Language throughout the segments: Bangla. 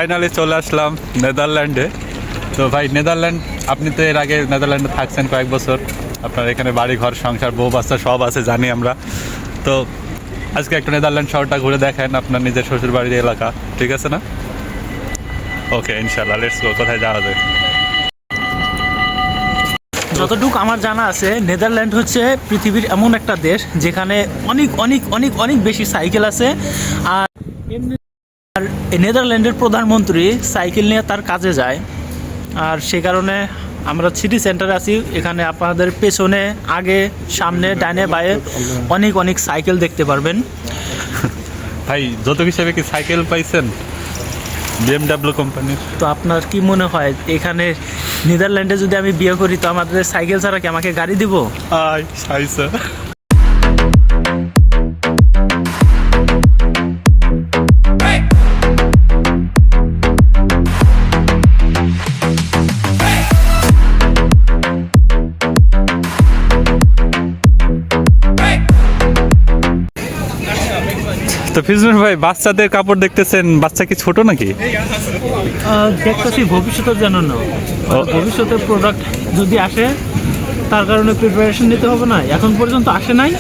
ফাইনালি চলে আসলাম নেদারল্যান্ডে। তো ভাই নেদারল্যান্ড, আপনি তো এর আগে নেদারল্যান্ডে থাকছেন কয়েক বছর, আপনার এখানে বাড়ি ঘর সংসার বউ বাচ্চা সব আছে জানি আমরা। তো আজকে একটু নেদারল্যান্ড শহরটা ঘুরে দেখেন, আপনার নিজের শ্বশুর বাড়ির এলাকা, ঠিক আছে না? ওকে, ইনশাল্লাহ, লেটস গো। কোথায় যাওয়া যায়? যতটুকু আমার জানা আছে, নেদারল্যান্ড হচ্ছে পৃথিবীর এমন একটা দেশ যেখানে অনেক অনেক অনেক অনেক বেশি সাইকেল আছে। আর আর এই নেদারল্যান্ডের প্রধানমন্ত্রী সাইকেল নিয়ে তার কাজে যায়। আর সে কারণে আমরা সিটি সেন্টারে আছি। এখানে আপনাদের পেছনে, আগে, সামনে, ডাইনে বাঁয়ে অনেক অনেক সাইকেল দেখতে পারবেন। ভাই যৌতুক হিসেবে কি সাইকেল পাইছেন বিএমডাব্লিউ কোম্পানির? তো আপনার কি মনে হয় এখানে নেদারল্যান্ডে যদি আমি বিয়ে করি তো আমাদের সাইকেল ছাড়া কি আমাকে গাড়ি দিব? আয় সাইসা। তো ফিজনুর ভাই, বাচ্চাদের কাপড় দেখতেছেন, বাচ্চা কি ছোট নাকি? দেখতেছি ভবিষ্যতের জন্য না, ভবিষ্যতের প্রোডাক্ট যদি আসে তার কারণে প্রিপারেশন নিতে হবে না। এখন পর্যন্ত আসে নাই,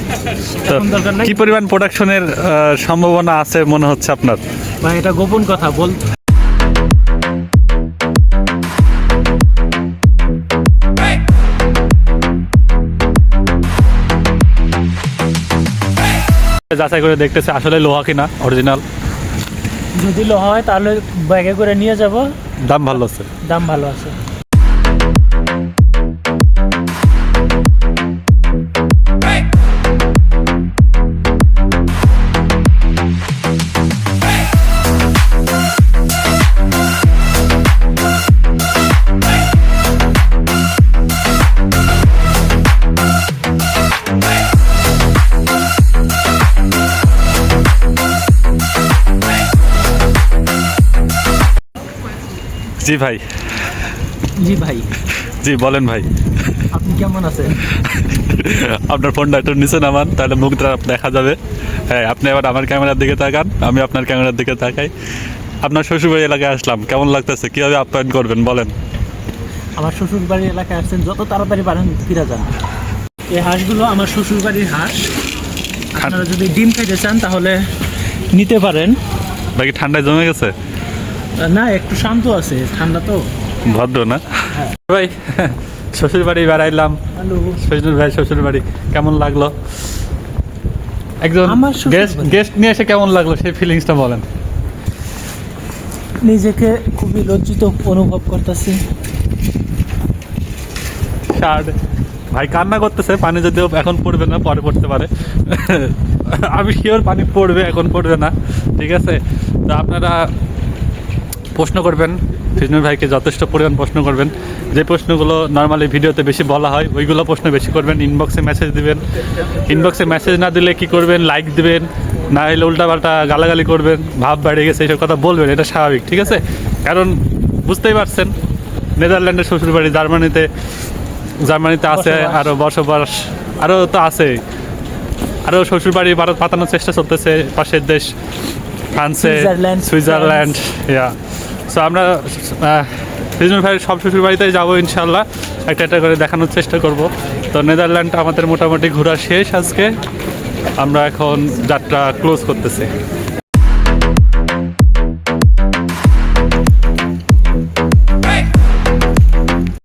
এখন দরকার নাই। কি পরিমাণ প্রোডাকশনের সম্ভাবনা আছে মনে হচ্ছে আপনার? ভাই এটা গোপন কথা বল। যাচাই করে দেখতেছে আসলে লোহা কিনা অরিজিনাল। যদি লোহা হয় তাহলে ব্যাগে করে নিয়ে যাব। দাম ভালো আছে? দাম ভালো আছে। জি ভাই। জি ভাই। জি বলেন ভাই। আপনি কেমন আছেন? আপনার ফোনটা একটু নিচে নামান, তাহলে মুখটা দেখা যাবে। হ্যাঁ, আপনি আবার আমার ক্যামেরার দিকে তাকান, আমি আপনার ক্যামেরার দিকে তাকাই। আপনার শ্বশুরবাড়ি এলাকায় আসলাম, কেমন লাগতেছে? কীভাবে আপ্যায়ন করবেন বলেন? আমার শ্বশুর বাড়ির এলাকায় আসছেন, যত তাড়াতাড়ি পারেন ফিরে যান। এই হাঁসগুলো আমার শ্বশুর বাড়ির হাঁস। আপনারা যদি ডিম খাইতে চান তাহলে নিতে পারেন। বাকি ঠান্ডায় জমে গেছে? না, একটু শান্ত আছে, ঠান্ডা তো। ভদ্র না ভাই? শ্বশুর বাড়ি বেড়াইলাম। হ্যালো শ্বশুর ভাই, শ্বশুর বাড়ি কেমন লাগলো? একজন আমার শ্বশুরবাড়ি। গেস্ট নিয়ে এসে কেমন লাগলো সেই ফিলিংসটা বলেন। নিজেকে খুবই লজ্জিত অনুভব করতেছি। শার্ট ভাই কান্না করতেছে, পানি যদিও এখন পড়বে না, পরে পড়তে পারে। আমি শিওর পানি পড়বে, এখন পড়বে না, ঠিক আছে? তো আপনারা প্রশ্ন করবেন ফিজনুর ভাইকে, যথেষ্ট পরিমাণ প্রশ্ন করবেন। যে প্রশ্নগুলো নর্মালি ভিডিওতে বেশি বলা হয় ওইগুলো প্রশ্ন বেশি করবেন। ইনবক্সে মেসেজ দিবেন। ইনবক্সে মেসেজ না দিলে কি করবেন? লাইক দিবেন, না হলে উল্টাপাল্টা গালাগালি করবেন, ভাব বেড়ে গেছে এইসব কথা বলবেন। এটা স্বাভাবিক, ঠিক আছে? কারণ বুঝতেই পারছেন নেদারল্যান্ডের শ্বশুরবাড়ি জার্মানিতে আছে, আরও বসবাস আরও তো আছে, আরও শ্বশুরবাড়ি ভারত পাতানোর চেষ্টা চলতেছে পাশের দেশ ফ্রান্সে, সুইজারল্যান্ড। ইয়া, সো আমরা ফিজনুর ভাইয়ের সব শ্বশুরবাড়িতেই যাবো ইনশাল্লাহ, একটা একটা করে দেখানোর চেষ্টা করব। তো নেদারল্যান্ডটা আমাদের মোটামুটি ঘোরা শেষ আজকে। আমরা এখন যাত্রা ক্লোজ করতেছি।